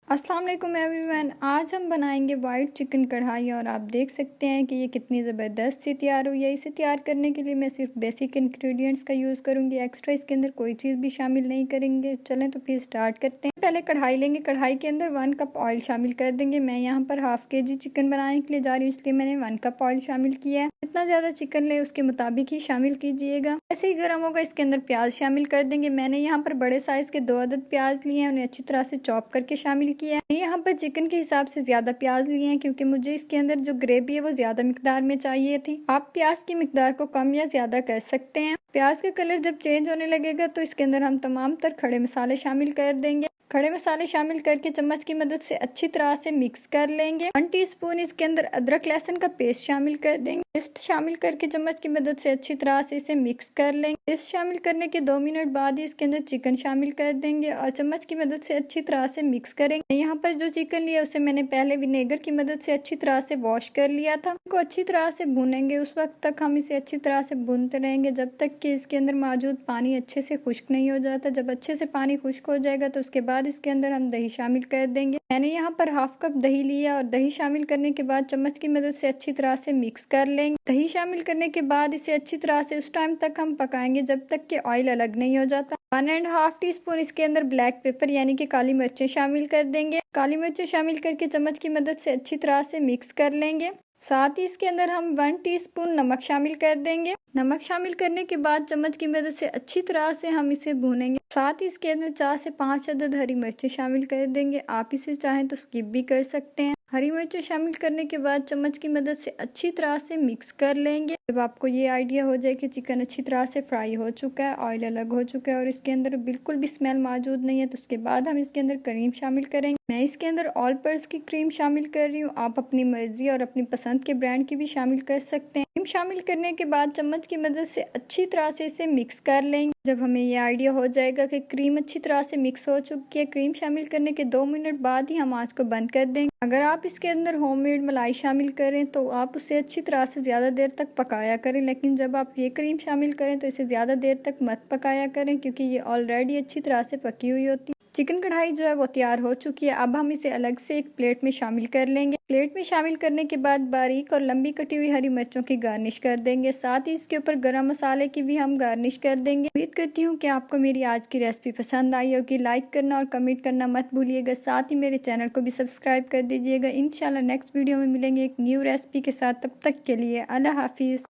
अस्सलाम वालेकुम एवरीवन। आज हम बनाएंगे वाइट चिकन कढ़ाई और आप देख सकते हैं कि ये कितनी ज़बरदस्त सी तैयार हुई है। इसे तैयार करने के लिए मैं सिर्फ बेसिक इंग्रेडिएंट्स का यूज़ करूंगी, एक्स्ट्रा इसके अंदर कोई चीज़ भी शामिल नहीं करेंगे। चलें तो फिर स्टार्ट करते हैं। पहले कढ़ाई लेंगे, कढ़ाई के अंदर 1 कप ऑयल शामिल कर देंगे। मैं यहाँ पर हाफ kg चिकन बनाने के लिए जा रही हूँ, इसलिए मैंने 1 कप ऑयल शामिल किया है। जितना ज़्यादा चिकन ले उसके मुताबिक ही शामिल कीजिएगा। ऐसे ही गर्म होगा, इसके अंदर प्याज शामिल कर देंगे। मैंने यहाँ पर बड़े साइज़ के 2 अदद प्याज लिए हैं, उन्हें अच्छी तरह से चॉप करके शामिल किया है। यहाँ पर चिकन के हिसाब से ज़्यादा प्याज लिए हैं क्योंकि मुझे इसके अंदर जो ग्रेवी है वो ज़्यादा मिकदार में चाहिए थी। आप प्याज की मिकदार को कम या ज़्यादा कर सकते हैं। प्याज का कलर जब चेंज होने लगेगा तो इसके अंदर हम तमाम तर खड़े मसाले शामिल कर देंगे। खड़े मसाले शामिल करके चम्मच की मदद से अच्छी तरह से मिक्स कर लेंगे। 1 टीस्पून इसके अंदर अदरक लहसुन का पेस्ट शामिल कर देंगे। पेस्ट शामिल करके चम्मच की मदद से अच्छी तरह से इसे मिक्स कर लेंगे। पेस्ट शामिल करने के 2 मिनट बाद ही इसके अंदर चिकन शामिल कर देंगे और चम्मच की मदद से अच्छी तरह से मिक्स करेंगे। यहाँ पर जो चिकन लिया उसे मैंने पहले विनेगर की मदद से अच्छी तरह से वॉश कर लिया था। इसको अच्छी तरह से भूनेंगे, उस वक्त तक हम इसे अच्छी तरह से भूनते रहेंगे जब तक कि इसके अंदर मौजूद पानी अच्छे से खुश्क नहीं हो जाता। जब अच्छे से पानी खुश्क हो जाएगा तो उसके बाद इसके अंदर हम दही शामिल कर देंगे। मैंने यहाँ पर हाफ कप दही लिया और दही शामिल करने के बाद चम्मच की मदद से अच्छी तरह से मिक्स कर लेंगे। दही शामिल करने के बाद इसे अच्छी तरह से उस टाइम तक हम पकाएंगे जब तक कि ऑयल अलग नहीं हो जाता। 1.5 टीस्पून इसके अंदर ब्लैक पेपर यानी कि काली मिर्चें शामिल कर देंगे। काली मिर्चें शामिल करके चम्मच की मदद से अच्छी तरह से मिक्स कर लेंगे। साथ ही इसके अंदर हम 1 टीस्पून नमक शामिल कर देंगे। नमक शामिल करने के बाद चम्मच की मदद से अच्छी तरह से हम इसे भूनेंगे। साथ ही इसके अंदर 4 से 5 अदद हरी मिर्चें शामिल कर देंगे। आप इसे चाहें तो स्किप भी कर सकते हैं। हरी मिर्चें शामिल करने के बाद चम्मच की मदद से अच्छी तरह से मिक्स कर लेंगे। जब आपको ये आइडिया हो जाए कि चिकन अच्छी तरह से फ्राई हो चुका है, ऑयल अलग हो चुका है और इसके अंदर बिल्कुल भी स्मेल मौजूद नहीं है, तो उसके बाद हम इसके अंदर क्रीम शामिल करेंगे। मैं इसके अंदर ऑल पर्स की क्रीम शामिल कर रही हूँ। आप अपनी मर्जी और अपनी पसंद के ब्रांड की भी शामिल कर सकते हैं। क्रीम शामिल करने के बाद चम्मच की मदद से अच्छी तरह से इसे मिक्स कर लेंगे। जब हमें ये आइडिया हो जाएगा कि क्रीम अच्छी तरह से मिक्स हो चुकी है, क्रीम शामिल करने के 2 मिनट बाद ही हम आंच को बंद कर देंगे। अगर आप इसके अंदर होममेड मलाई शामिल करें तो आप उसे अच्छी तरह से ज़्यादा देर तक पकाया करें, लेकिन जब आप ये क्रीम शामिल करें तो इसे ज़्यादा देर तक मत पकाया करें क्योंकि ये ऑलरेडी अच्छी तरह से पकी हुई होती है। चिकन कढ़ाई जो है वो तैयार हो चुकी है। अब हम इसे अलग से एक प्लेट में शामिल कर लेंगे। प्लेट में शामिल करने के बाद बारीक और लंबी कटी हुई हरी मिर्चों की गार्निश कर देंगे। साथ ही इसके ऊपर गरम मसाले की भी हम गार्निश कर देंगे। उम्मीद करती हूँ कि आपको मेरी आज की रेसिपी पसंद आई होगी। लाइक करना और कमेंट करना मत भूलिएगा। साथ ही मेरे चैनल को भी सब्सक्राइब कर दीजिएगा। इंशाल्लाह नेक्स्ट वीडियो में मिलेंगे एक न्यू रेसिपी के साथ। तब तक के लिए अल्लाह हाफिज़।